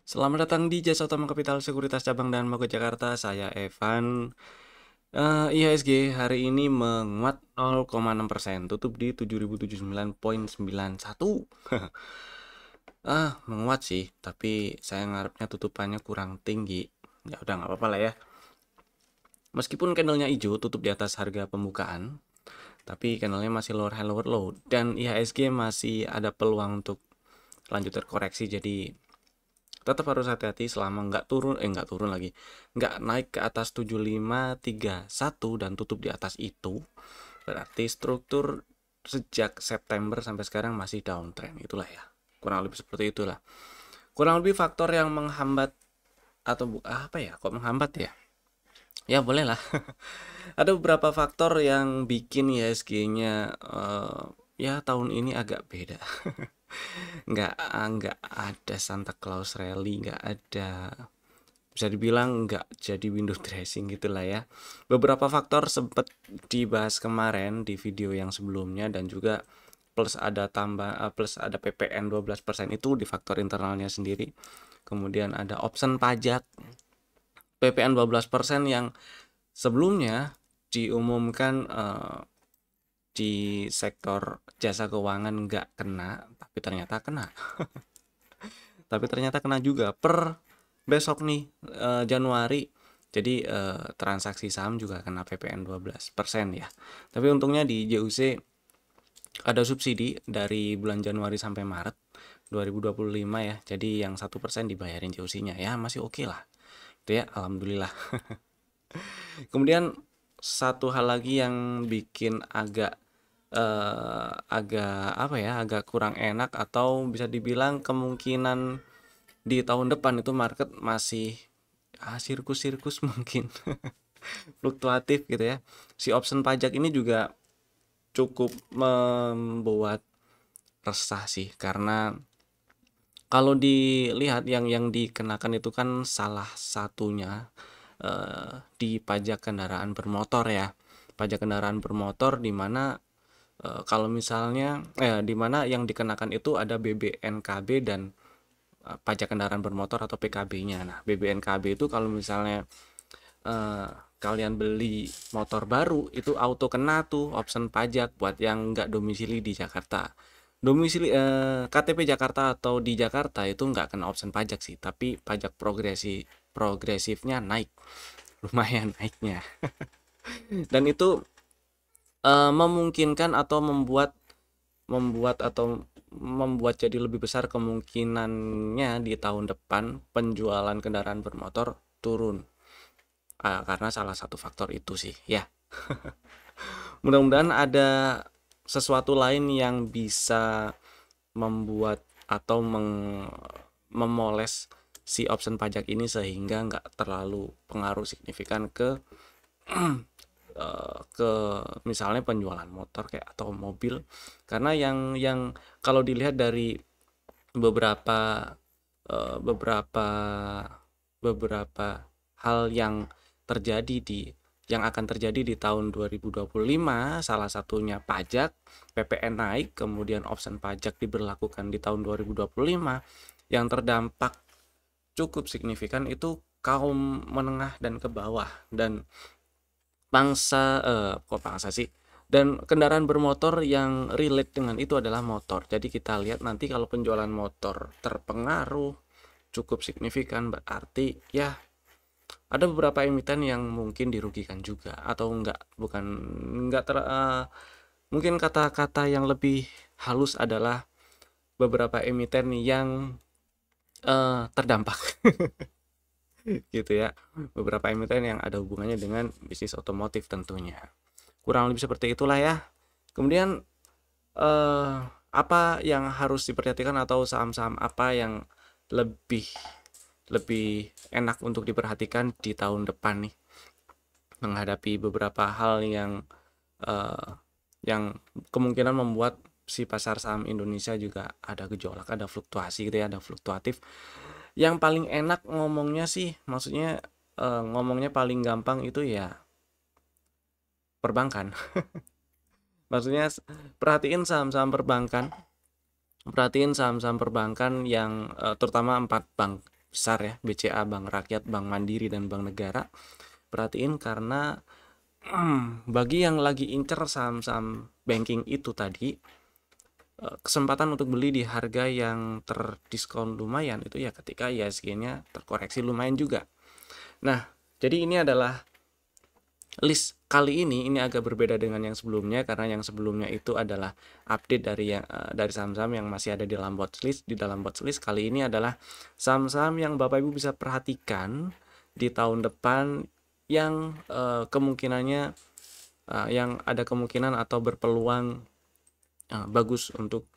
Selamat datang di Jasa Utama Kapital Sekuritas Cabang dan Mogot Jakarta. Saya Evan. IHSG hari ini menguat 0,6%, tutup di 7079,91. Menguat sih, tapi saya ngarepnya tutupannya kurang tinggi. Ya udah nggak apa-apa lah ya. Meskipun candlenya hijau, tutup di atas harga pembukaan, tapi candlenya masih lower high lower low, dan IHSG masih ada peluang untuk lanjut terkoreksi. Jadi tetap harus hati-hati selama nggak turun lagi, nggak naik ke atas 7531 dan tutup di atas itu, berarti struktur sejak September sampai sekarang masih downtrend. Itulah ya, kurang lebih seperti itulah. Kurang lebih faktor yang menghambat, atau apa ya, kok menghambat ya, ya boleh lah. Ada beberapa faktor yang bikin IHSG-nya ya tahun ini agak beda. Nggak ada Santa Claus rally, nggak ada, bisa dibilang nggak jadi window dressing gitulah ya. Beberapa faktor sempat dibahas kemarin di video yang sebelumnya, dan juga plus ada plus ada PPN 12% itu di faktor internalnya sendiri. Kemudian ada option pajak PPN 12% yang sebelumnya diumumkan di sektor jasa keuangan nggak kena, tapi ternyata kena. Tapi ternyata kena juga per besok nih, Januari. Jadi transaksi saham juga kena PPN 12% ya. Tapi untungnya di JUC ada subsidi dari bulan Januari sampai Maret 2025 ya. Jadi yang 1% dibayarin JUC-nya ya, masih oke lah. Itu ya, alhamdulillah. Kemudian satu hal lagi yang bikin agak apa ya, agak kurang enak, atau bisa dibilang kemungkinan di tahun depan itu market masih sirkus-sirkus mungkin, fluktuatif gitu ya. Si option pajak ini juga cukup membuat resah sih, karena kalau dilihat yang dikenakan itu kan salah satunya di pajak kendaraan bermotor ya. Pajak kendaraan bermotor di mana kalau misalnya di mana yang dikenakan itu ada BBNKB dan pajak kendaraan bermotor atau PKB-nya. Nah, BBNKB itu kalau misalnya eh, kalian beli motor baru itu auto kena tuh option pajak buat yang nggak domisili di Jakarta. Domisili KTP Jakarta atau di Jakarta itu nggak kena option pajak sih, tapi pajak progresifnya naik, lumayan naiknya. Dan itu memungkinkan atau membuat jadi lebih besar kemungkinannya di tahun depan penjualan kendaraan bermotor turun, karena salah satu faktor itu sih ya. Mudah-mudahan ada sesuatu lain yang bisa membuat atau memoles si option pajak ini sehingga nggak terlalu pengaruh signifikan ke misalnya penjualan motor kayak atau mobil. Karena yang kalau dilihat dari beberapa beberapa beberapa hal yang akan terjadi di tahun 2025, salah satunya pajak PPN naik, kemudian option pajak diberlakukan di tahun 2025, yang terdampak cukup signifikan itu kaum menengah dan ke bawah, dan bangsa sih, dan kendaraan bermotor yang relate dengan itu adalah motor. Jadi kita lihat nanti kalau penjualan motor terpengaruh cukup signifikan, berarti ya ada beberapa emiten yang mungkin dirugikan juga, atau enggak mungkin kata-kata yang lebih halus adalah beberapa emiten yang terdampak gitu ya. Beberapa emiten yang ada hubungannya dengan bisnis otomotif tentunya. Kurang lebih seperti itulah ya. Kemudian eh, apa yang harus diperhatikan, atau saham-saham apa yang lebih lebih enak untuk diperhatikan di tahun depan nih, menghadapi beberapa hal eh, yang kemungkinan membuat si pasar saham Indonesia juga ada gejolak, ada fluktuasi gitu ya, ada fluktuatif. Yang paling enak ngomongnya sih, maksudnya ngomongnya paling gampang itu ya perbankan. Maksudnya perhatiin saham-saham perbankan, perhatiin saham-saham perbankan yang terutama 4 bank. besar ya, BCA, Bank Rakyat, Bank Mandiri, dan Bank Negara. Perhatiin karena bagi yang lagi incer saham-saham banking itu tadi, kesempatan untuk beli di harga yang terdiskon lumayan itu ya ketika IHSG-nya terkoreksi lumayan juga. Nah, jadi ini adalah list kali ini agak berbeda dengan yang sebelumnya, karena yang sebelumnya itu adalah update dari saham-saham yang masih ada di dalam watchlist. Di dalam watchlist kali ini adalah saham-saham yang Bapak Ibu bisa perhatikan di tahun depan yang kemungkinannya yang ada kemungkinan atau berpeluang bagus untuk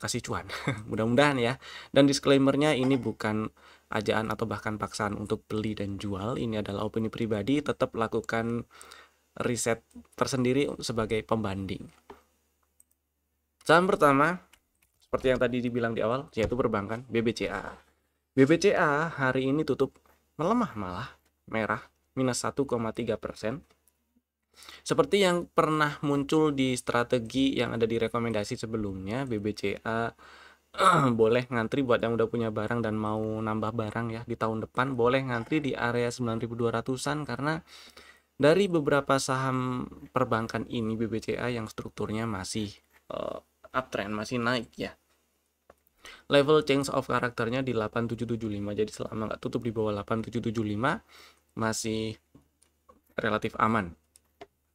kasih cuan. Mudah-mudahan ya. Dan disclaimernya, ini bukan ajaan atau bahkan paksaan untuk beli dan jual. Ini adalah opini pribadi. Tetap lakukan riset tersendiri sebagai pembanding. Saham pertama, seperti yang tadi dibilang di awal, yaitu perbankan, BBCA. BBCA hari ini tutup melemah, malah merah, minus 1,3%. Seperti yang pernah muncul di strategi yang ada di rekomendasi sebelumnya, BBCA boleh ngantri buat yang udah punya barang dan mau nambah barang ya di tahun depan, boleh ngantri di area 9.200-an, karena dari beberapa saham perbankan ini BBCA yang strukturnya masih uptrend, masih naik ya. Level change of karakternya di 8775, jadi selama nggak tutup di bawah 8775 masih relatif aman.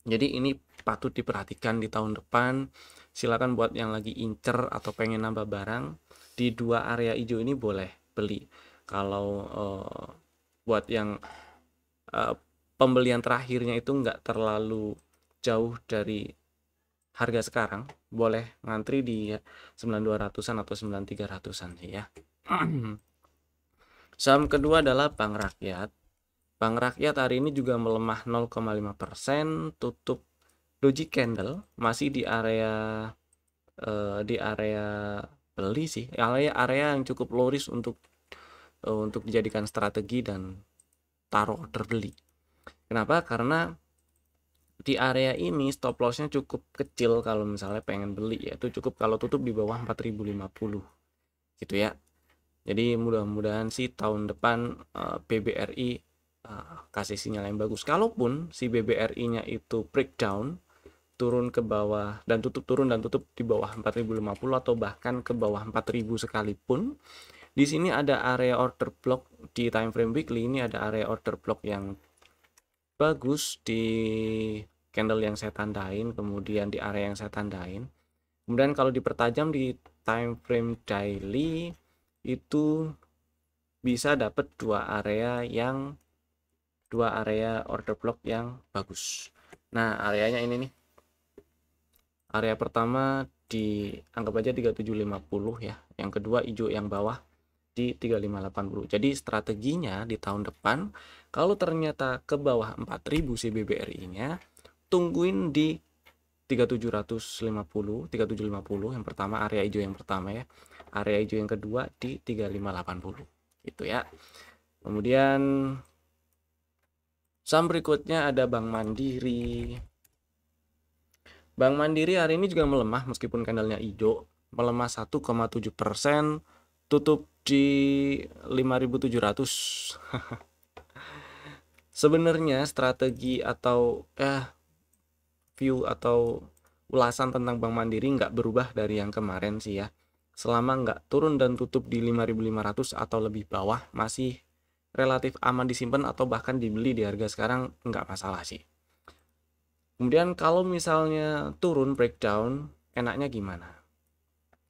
Jadi ini patut diperhatikan di tahun depan. Silakan buat yang lagi incer atau pengen nambah barang di dua area hijau ini boleh beli. Kalau buat yang pembelian terakhirnya itu nggak terlalu jauh dari harga sekarang, boleh ngantri di 9.200-an atau 9.300-an sih ya. Saham kedua adalah Bank Rakyat. Bank Rakyat hari ini juga melemah 0,5%, tutup doji candle, masih di area beli sih, area yang cukup low risk untuk dijadikan strategi dan taruh order beli. Kenapa? Karena di area ini stop lossnya cukup kecil kalau misalnya pengen beli, yaitu cukup kalau tutup di bawah 4.050 gitu ya. Jadi mudah-mudahan sih tahun depan BBRI kasih sinyal yang bagus. Kalaupun si BBRI-nya itu breakdown, turun ke bawah dan tutup di bawah 4.050 atau bahkan ke bawah 4.000 sekalipun, di sini ada area order block di time frame weekly. Ini ada area order block yang bagus di candle yang saya tandain, kemudian di area yang saya tandain. Kemudian kalau dipertajam di time frame daily itu bisa dapat dua area order block yang bagus. Nah, areanya ini nih. Area pertama di anggap aja 3750 ya. Yang kedua hijau yang bawah di 3580. Jadi strateginya di tahun depan kalau ternyata ke bawah 4000 si BBRI-nya, tungguin di 3750, 3750 yang pertama, area hijau yang pertama ya. Area hijau yang kedua di 3580. Gitu ya. Kemudian saham berikutnya ada Bank Mandiri. Bank Mandiri hari ini juga melemah meskipun candlenya hijau, melemah 1,7%, tutup di 5.700. Sebenarnya strategi atau view atau ulasan tentang Bank Mandiri nggak berubah dari yang kemarin sih ya. Selama nggak turun dan tutup di 5.500 atau lebih bawah, masih relatif aman disimpan atau bahkan dibeli di harga sekarang, nggak masalah sih. Kemudian kalau misalnya turun breakdown, enaknya gimana?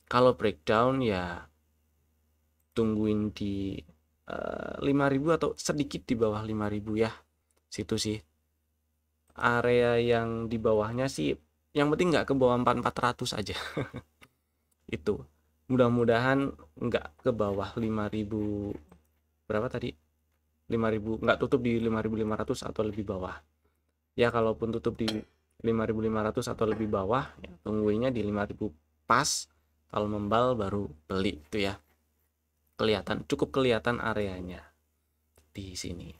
Kalau breakdown ya tungguin di 5.000 atau sedikit di bawah 5.000 ya. Situ sih. Area yang di bawahnya sih yang penting nggak ke bawah 4.400 aja. Itu. Mudah-mudahan nggak ke bawah 5.000 berapa tadi? 5.000, nggak tutup di 5.500 atau lebih bawah. Ya kalaupun tutup di 5.500 atau lebih bawah, ya, tungguinnya di 5.000 pas. Kalau membal baru beli itu ya. Cukup kelihatan areanya di sini.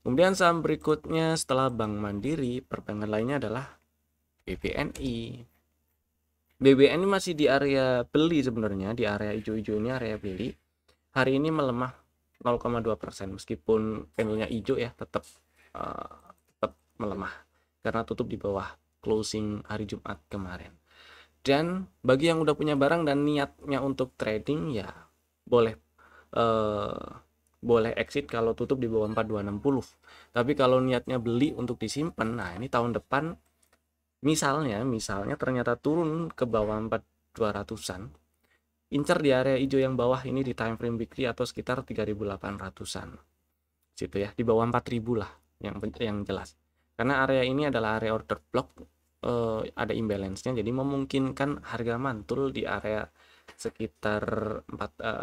Kemudian saham berikutnya setelah Bank Mandiri, perbankan lainnya adalah BBNI. BBNI masih di area beli sebenarnya, di area hijau-hijau ini area beli. Hari ini melemah 0,2%, meskipun candlenya hijau ya tetap tetap melemah karena tutup di bawah closing hari Jumat kemarin. Dan bagi yang udah punya barang dan niatnya untuk trading ya boleh boleh exit kalau tutup di bawah 4260. Tapi kalau niatnya beli untuk disimpan, nah ini tahun depan misalnya ternyata turun ke bawah 4200-an, incer di area hijau yang bawah ini di time frame weekly atau sekitar 3800-an situ ya, di bawah 4000 lah yang jelas, karena area ini adalah area order block, ada imbalance-nya, jadi memungkinkan harga mantul di area sekitar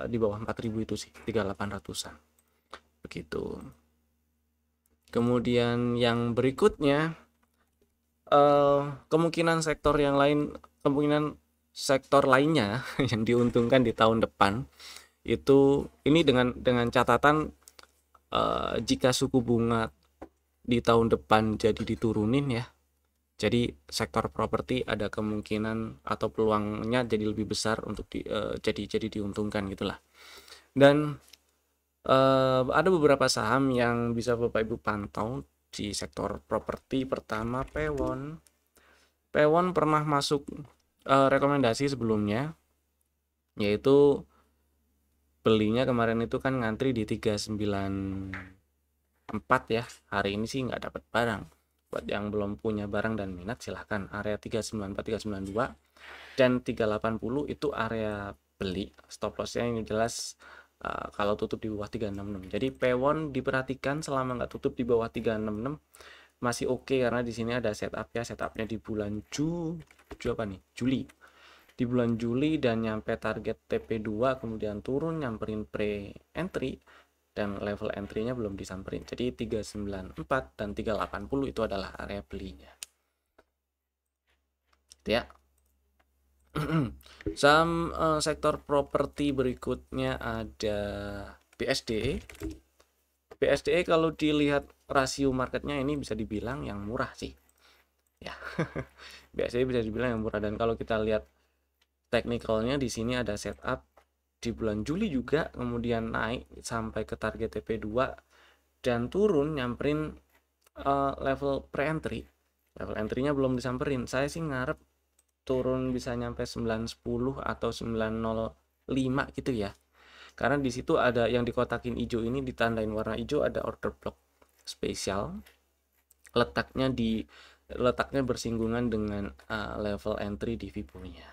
di bawah 4000 itu sih, 3800-an begitu. Kemudian yang berikutnya, kemungkinan sektor lainnya yang diuntungkan di tahun depan itu, ini dengan catatan jika suku bunga di tahun depan jadi diturunin ya, jadi sektor properti ada kemungkinan atau peluangnya jadi lebih besar untuk jadi diuntungkan gitulah. Dan ada beberapa saham yang bisa Bapak Ibu pantau di sektor properti. Pertama, Pewon pernah masuk rekomendasi sebelumnya, yaitu belinya kemarin itu kan ngantri di 394 ya. Hari ini sih nggak dapat barang. Buat yang belum punya barang dan minat silahkan, area 394, 392 dan 380 itu area beli. Stop lossnya ini jelas kalau tutup di bawah 366. Jadi Pewon diperhatikan selama nggak tutup di bawah 366 masih oke, karena di sini ada setup ya, setupnya di bulan Juli, di bulan Juli, dan nyampe target TP2 kemudian turun nyamperin pre-entry dan level entry-nya belum disamperin. Jadi 394 dan 380 itu adalah area belinya. Ya. Saham sektor properti berikutnya ada BSDE. BSDE kalau dilihat rasio marketnya ini bisa dibilang yang murah sih. Ya. BSDE bisa dibilang yang murah, dan kalau kita lihat teknikalnya di sini ada setup di bulan Juli juga, kemudian naik sampai ke target TP2 dan turun nyamperin level pre-entry. Level entry-nya belum disamperin. Saya sih ngarep turun bisa nyampe 910 atau 905 gitu ya. Karena di situ ada yang dikotakin hijau ini, ditandain warna hijau, ada order block spesial. Letaknya bersinggungan dengan level entry di Fibo-nya.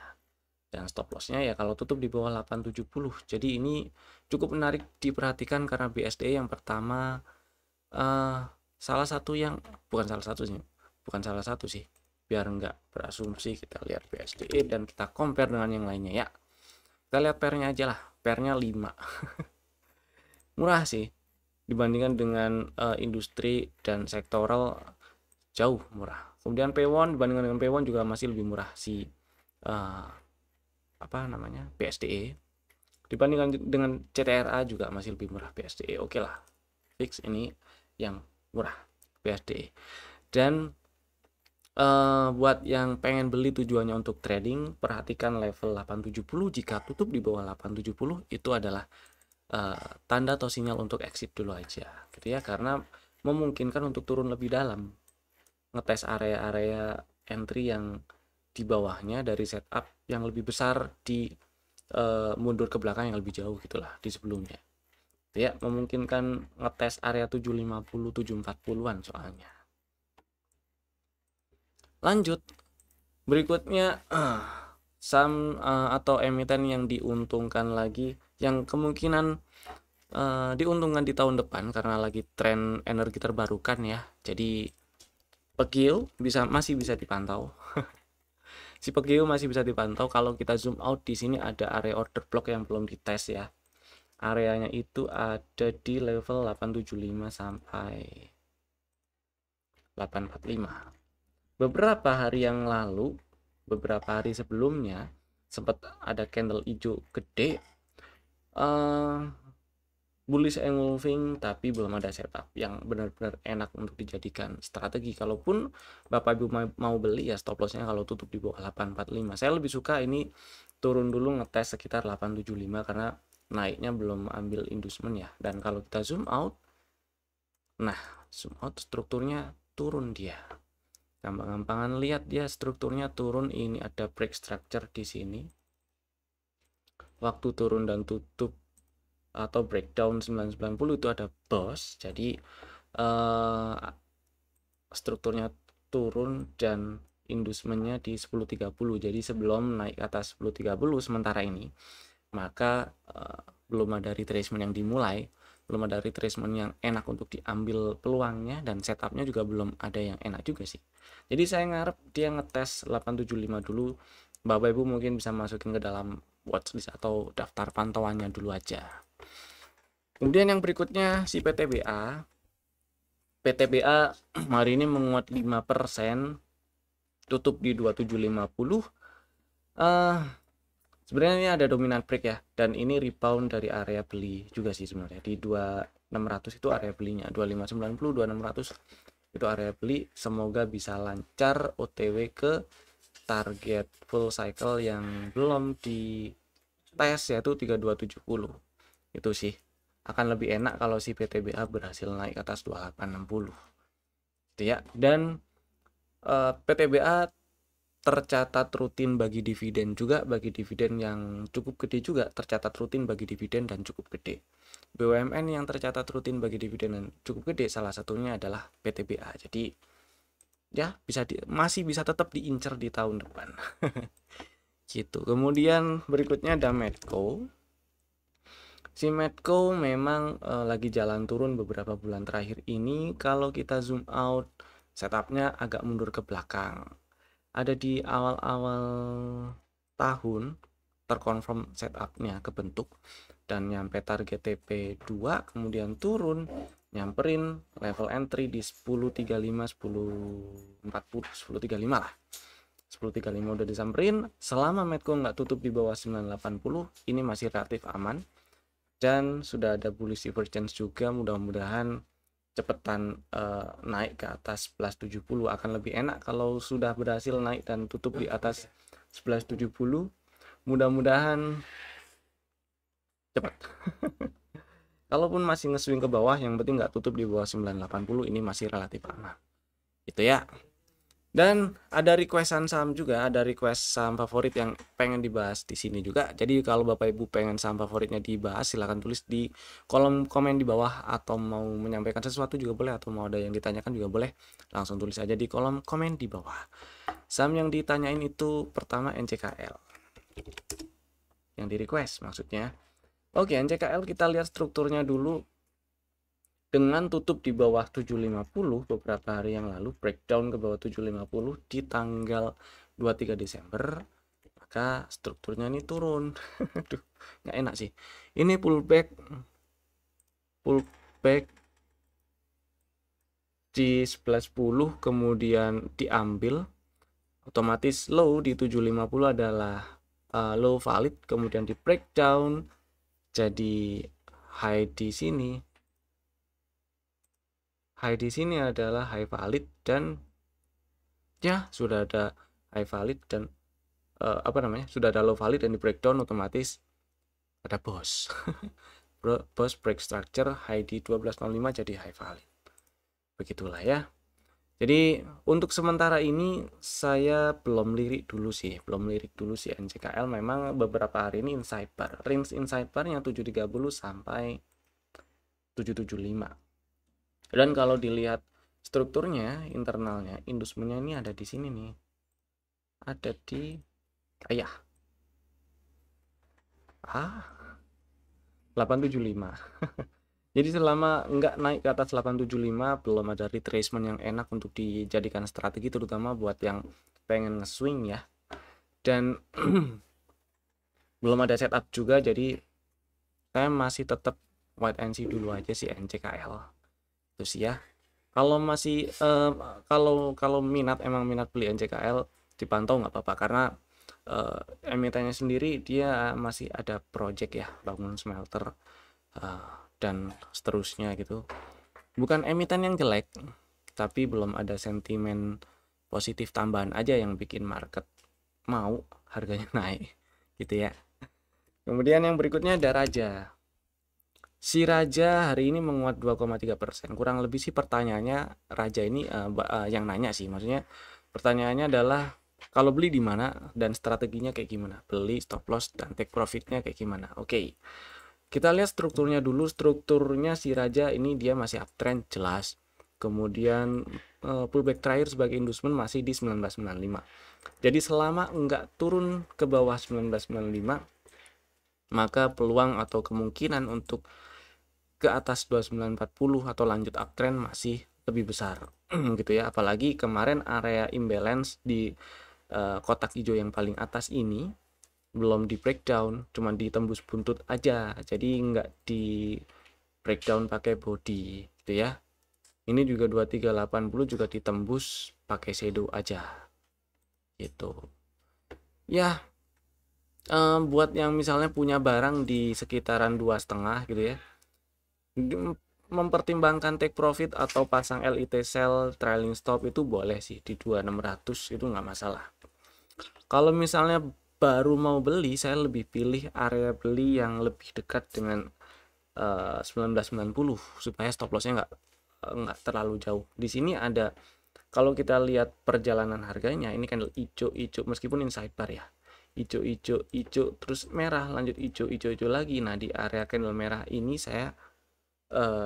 Dan stop loss-nya ya kalau tutup di bawah 870. Jadi ini cukup menarik diperhatikan karena BSDE yang pertama salah satu sih, biar nggak berasumsi, kita lihat BSDE dan kita compare dengan yang lainnya ya. Kita lihat pairnya aja lah, pairnya 5. Murah sih dibandingkan dengan industri dan sektoral, jauh murah. Kemudian Pewon, dibandingkan dengan Pewon juga masih lebih murah si BSDE. Dibandingkan dengan CTRA juga masih lebih murah BSDE. Oke lah, fix ini yang murah BSDE. Dan buat yang pengen beli tujuannya untuk trading, perhatikan level 870. Jika tutup di bawah 870 itu adalah tanda atau sinyal untuk exit dulu aja gitu ya, karena memungkinkan untuk turun lebih dalam, ngetes area-area entry yang di bawahnya dari setup yang lebih besar, di mundur ke belakang yang lebih jauh gitulah di sebelumnya ya, memungkinkan ngetes area 750 740-an soalnya. Lanjut, berikutnya saham atau emiten yang diuntungkan lagi, yang kemungkinan diuntungkan di tahun depan karena lagi tren energi terbarukan ya. Jadi Pekio masih bisa dipantau. Si Pekio masih bisa dipantau. Kalau kita zoom out di sini ada area order block yang belum dites ya. Areanya itu ada di level 875 sampai 845. Beberapa hari sebelumnya sempat ada candle hijau gede, bullish engulfing, tapi belum ada setup yang benar-benar enak untuk dijadikan strategi. Kalaupun Bapak Ibu mau beli ya, stop lossnya kalau tutup di bawah 845. Saya lebih suka ini turun dulu ngetes sekitar 875 karena naiknya belum ambil inducement ya. Dan kalau kita zoom out, nah zoom out strukturnya turun dia. Gampang-gampangan lihat dia strukturnya turun. Ini ada break structure di sini. Waktu turun dan tutup atau breakdown 990 itu ada boss. Jadi strukturnya turun dan inducementnya di 1030. Jadi sebelum naik ke atas 1030 sementara ini, maka belum ada retracement yang dimulai, belum ada retracement yang enak untuk diambil peluangnya, dan setupnya juga belum ada yang enak juga sih. Jadi saya ngarep dia ngetes 875 dulu. Bapak Ibu mungkin bisa masukin ke dalam watchlist atau daftar pantauannya dulu aja. Kemudian yang berikutnya si PTBA. PTBA hari ini menguat 5%, tutup di 2750. Sebenarnya ini ada dominant break ya, dan ini rebound dari area beli juga sih sebenarnya. Di 2600 itu area belinya, 2590, 2600 itu area beli. Semoga bisa lancar OTW ke target full cycle yang belum di tes, yaitu 3270. Itu sih akan lebih enak kalau si PTBA berhasil naik ke atas 2860 gitu ya. Dan PTBA tercatat rutin bagi dividen juga, bagi dividen yang cukup gede juga, tercatat rutin bagi dividen dan cukup gede. BUMN yang tercatat rutin bagi dividen dan cukup gede salah satunya adalah PTBA. Jadi ya masih bisa tetap diincar di tahun depan. Gitu. Kemudian berikutnya ada Medco. Si Medco memang lagi jalan turun beberapa bulan terakhir ini. Kalau kita zoom out, setupnya agak mundur ke belakang. Ada di awal-awal tahun terkonfirm setupnya kebentuk dan nyampe target TP2, kemudian turun nyamperin level entry di 1035, 1040, 1035 lah. 1035 udah disamperin. Selama Medco nggak tutup di bawah 980, ini masih relatif aman dan sudah ada bullish divergence juga. Mudah-mudahan cepetan naik ke atas 1170. Akan lebih enak kalau sudah berhasil naik dan tutup di atas 1170. Mudah-mudahan cepat. Kalaupun masih nge-swing ke bawah, yang penting nggak tutup di bawah 980, ini masih relatif aman. Itu ya. Dan ada requestan saham juga, ada request saham favorit yang pengen dibahas di sini juga. Jadi kalau Bapak Ibu pengen saham favoritnya dibahas, silahkan tulis di kolom komen di bawah, atau mau menyampaikan sesuatu juga boleh, atau mau ada yang ditanyakan juga boleh, langsung tulis aja di kolom komen di bawah. Saham yang ditanyain itu pertama NCKL, yang di request maksudnya. Oke, NCKL kita lihat strukturnya dulu. Dengan tutup di bawah 750 beberapa hari yang lalu, breakdown ke bawah 750 di tanggal 23 Desember, maka strukturnya ini turun. Aduh, nggak enak sih. Ini pullback di 1110, kemudian diambil. Otomatis low di 750 adalah low valid, kemudian di breakdown jadi high di sini. High di sini adalah high valid, dan ya sudah ada high valid dan sudah ada low valid, dan di breakdown otomatis ada boss. Boss break structure high di 1205 jadi high valid. Begitulah ya. Jadi untuk sementara ini saya belum lirik dulu sih NCKL. Memang beberapa hari ini inside bar, range inside bar yang 730 sampai 775. Dan kalau dilihat strukturnya, internalnya, inducementnya ini ada di sini nih. Ada di 875. Jadi selama nggak naik ke atas 875, belum ada retracement yang enak untuk dijadikan strategi, terutama buat yang pengen nge-swing ya. Dan belum ada setup juga, jadi saya masih tetap wait and see dulu aja sih NCKL. Terus ya, kalau masih kalau minat beli NCKL, dipantau nggak apa-apa, karena emitennya sendiri dia masih ada project ya, bangun smelter dan seterusnya gitu. Bukan emiten yang jelek, tapi belum ada sentimen positif tambahan aja yang bikin market mau harganya naik gitu ya. Kemudian yang berikutnya ada Raja. Si Raja hari ini menguat 2,3%. Kurang lebih sih pertanyaannya Raja ini yang nanya sih. Maksudnya pertanyaannya adalah kalau beli di mana dan strateginya kayak gimana? Beli, stop loss, dan take profitnya kayak gimana? Oke. Kita lihat strukturnya dulu. Strukturnya si Raja ini dia masih uptrend jelas. Kemudian pullback terakhir sebagai inducement masih di 1995. Jadi selama enggak turun ke bawah 1995, maka peluang atau kemungkinan untuk ke atas 2940 atau lanjut uptrend masih lebih besar gitu ya. Apalagi kemarin area imbalance di kotak hijau yang paling atas ini belum di breakdown, cuma ditembus buntut aja, jadi nggak di breakdown pakai body gitu ya. Ini juga 2380 juga ditembus pakai shadow aja gitu ya. Buat yang misalnya punya barang di sekitaran 2,5 gitu ya, mempertimbangkan take profit atau pasang LIT sell trailing stop itu boleh sih di 2600, itu nggak masalah. Kalau misalnya baru mau beli, saya lebih pilih area beli yang lebih dekat dengan 1990 supaya stop lossnya nggak terlalu jauh. Di sini ada, kalau kita lihat perjalanan harganya, ini candle hijau meskipun inside bar ya, hijau terus merah, lanjut hijau lagi. Nah di area candle merah ini saya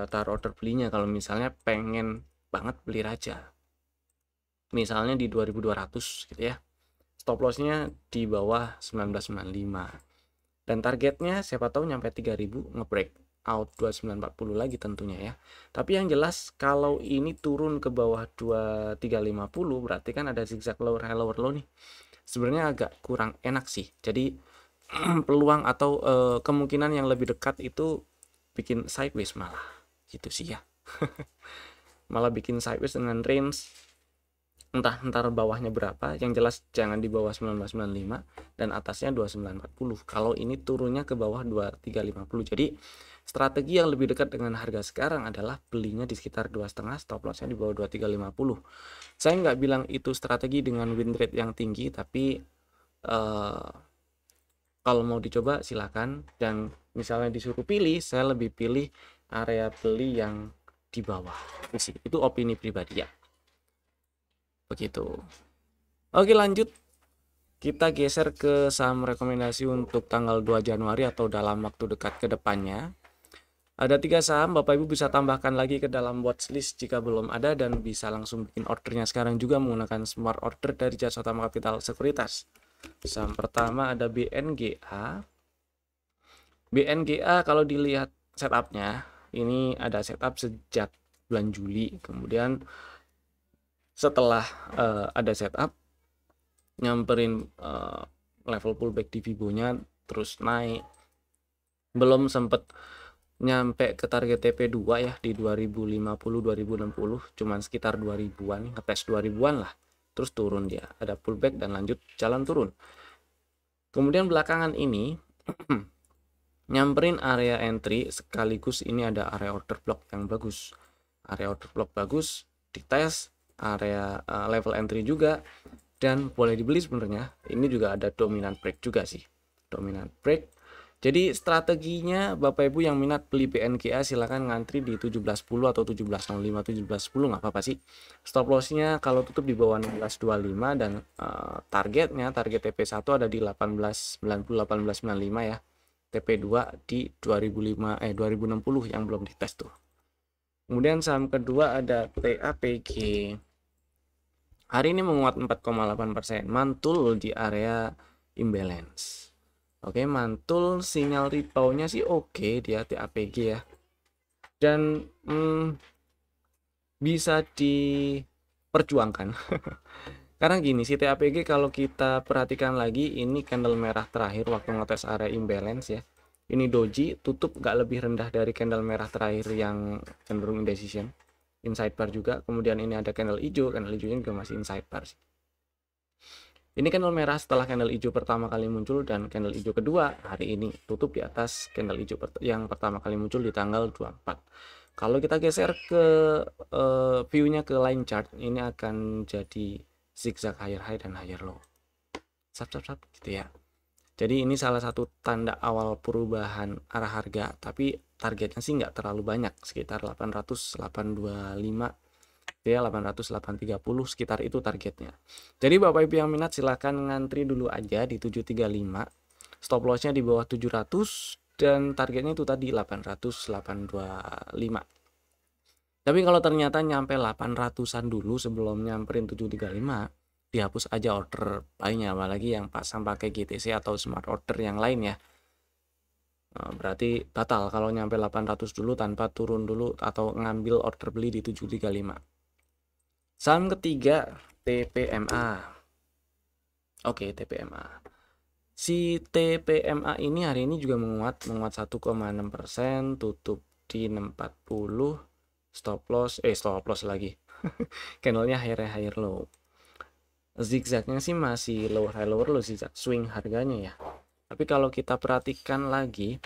taruh order belinya kalau misalnya pengen banget beli Raja, misalnya di 2200 gitu ya. Stop lossnya di bawah 1995 dan targetnya siapa tahu nyampe 3000, ngebreak out 2940 lagi tentunya ya. Tapi yang jelas kalau ini turun ke bawah 2350 berarti kan ada zigzag lower high lower low nih. Sebenarnya agak kurang enak sih. Jadi peluang atau kemungkinan yang lebih dekat itu bikin sideways malah gitu sih ya. Malah bikin sideways dengan range entah ntar bawahnya berapa, yang jelas jangan di bawah 1995 dan atasnya 2940. Kalau ini turunnya ke bawah 2350. Jadi strategi yang lebih dekat dengan harga sekarang adalah belinya di sekitar 2,5, stop lossnya di bawah 2350. Saya nggak bilang itu strategi dengan win rate yang tinggi, tapi kalau mau dicoba silakan. Dan misalnya disuruh pilih, saya lebih pilih area beli yang di bawah. Itu opini pribadi ya. Begitu. Oke, lanjut. Kita geser ke saham rekomendasi untuk tanggal 2 Januari atau dalam waktu dekat ke depannya. Ada 3 saham, Bapak Ibu bisa tambahkan lagi ke dalam watchlist jika belum ada, dan bisa langsung bikin ordernya sekarang juga menggunakan smart order dari Jasa Utama Capital Sekuritas. Saham pertama ada BNGA. BNGA kalau dilihat setupnya, ini ada setup sejak bulan Juli. Kemudian setelah ada setup, nyamperin level pullback di Fibo-nya, terus naik, belum sempet nyampe ke target TP2 ya di 2050-2060, cuman sekitar 2000-an, ngetes 2000-an lah, terus turun dia, ada pullback dan lanjut jalan turun. Kemudian belakangan ini nyamperin area entry, sekaligus ini ada area order block yang bagus, area order block bagus, dites area level entry juga, dan boleh dibeli sebenarnya. Ini juga ada dominant break juga sih, dominant break. Jadi strateginya Bapak Ibu yang minat beli BNGA silahkan ngantri di 1710 atau 1705, 1710 nggak apa-apa sih. Stop lossnya kalau tutup di bawah 1625 dan target TP1 ada di 1890, 1895 ya. TP2 di 2060 yang belum dites tuh. Kemudian saham kedua ada TAPG. Hari ini menguat 4,8%, mantul di area imbalance. Oke, mantul, sinyal rebound-nya sih oke dia TAPG ya. Dan bisa diperjuangkan. Karena gini, si TAPG kalau kita perhatikan lagi, ini candle merah terakhir waktu ngetes area imbalance ya. Ini doji, tutup nggak lebih rendah dari candle merah terakhir yang cenderung indecision. Inside bar juga. Kemudian ini ada candle hijaunya juga masih inside bar sih. Ini candle merah setelah candle hijau pertama kali muncul, dan candle hijau kedua hari ini tutup di atas candle hijau yang pertama kali muncul di tanggal 24. Kalau kita geser ke view-nya ke line chart, ini akan jadi zigzag higher high dan higher low. Sap gitu ya. Jadi ini salah satu tanda awal perubahan arah harga, tapi targetnya sih nggak terlalu banyak, sekitar 800.825 ya, 800.830 sekitar itu targetnya. Jadi Bapak Ibu yang minat silahkan ngantri dulu aja di 735, stop lossnya di bawah 700 dan targetnya itu tadi 800.825. Tapi kalau ternyata nyampe 800-an dulu sebelum nyamperin 735, dihapus aja order lainnya, apalagi yang pasang pakai GTC atau smart order yang lain ya. Berarti batal kalau nyampe 800 dulu tanpa turun dulu atau ngambil order beli di 735. Saham ketiga TPMA. Oke, TPMA. Si TPMA ini hari ini juga menguat 1,6%, tutup di 640, stop loss lagi. Candlenya higher low. Zigzagnya sih masih lower high lower low, zigzag swing harganya ya. Tapi kalau kita perhatikan lagi,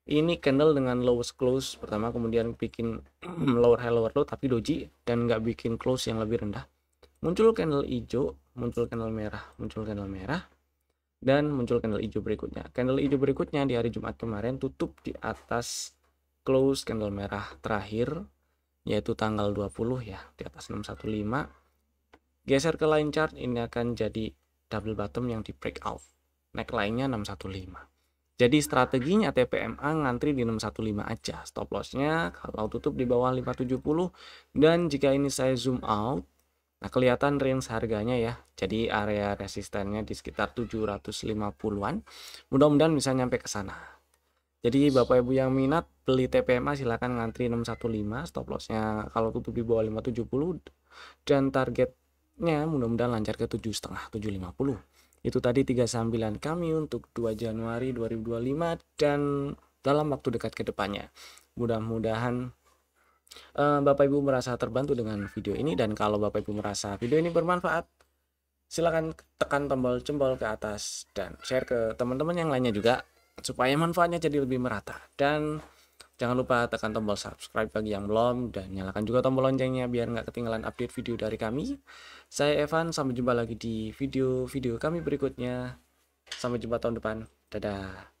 ini candle dengan lowest close pertama, kemudian bikin lower high lower low tapi doji dan nggak bikin close yang lebih rendah. Muncul candle hijau, muncul candle merah, dan muncul candle hijau berikutnya. Candle hijau berikutnya di hari Jumat kemarin tutup di atas close candle merah terakhir, yaitu tanggal 20 ya, di atas 615. Geser ke line chart, ini akan jadi double bottom yang di breakout. Neckline-nya 615. Jadi strateginya TPMA ngantri di 615 aja. Stop loss-nya kalau tutup di bawah 570, dan jika ini saya zoom out, nah kelihatan range harganya ya. Jadi area resistennya di sekitar 750-an. Mudah-mudahan bisa nyampe ke sana. Jadi Bapak Ibu yang minat beli TPMA silahkan ngantri 615, stop loss-nya kalau tutup di bawah 570, dan targetnya mudah-mudahan lancar ke 7,5, 750. Itu tadi 3 sambilan kami untuk 2 Januari 2025 dan dalam waktu dekat ke depannya. Mudah-mudahan Bapak Ibu merasa terbantu dengan video ini, dan kalau Bapak Ibu merasa video ini bermanfaat, silakan tekan tombol jempol ke atas dan share ke teman-teman yang lainnya juga supaya manfaatnya jadi lebih merata. Dan jangan lupa tekan tombol subscribe bagi yang belum, dan nyalakan juga tombol loncengnya biar nggak ketinggalan update video dari kami. Saya Evan, sampai jumpa lagi di video-video kami berikutnya. Sampai jumpa tahun depan. Dadah.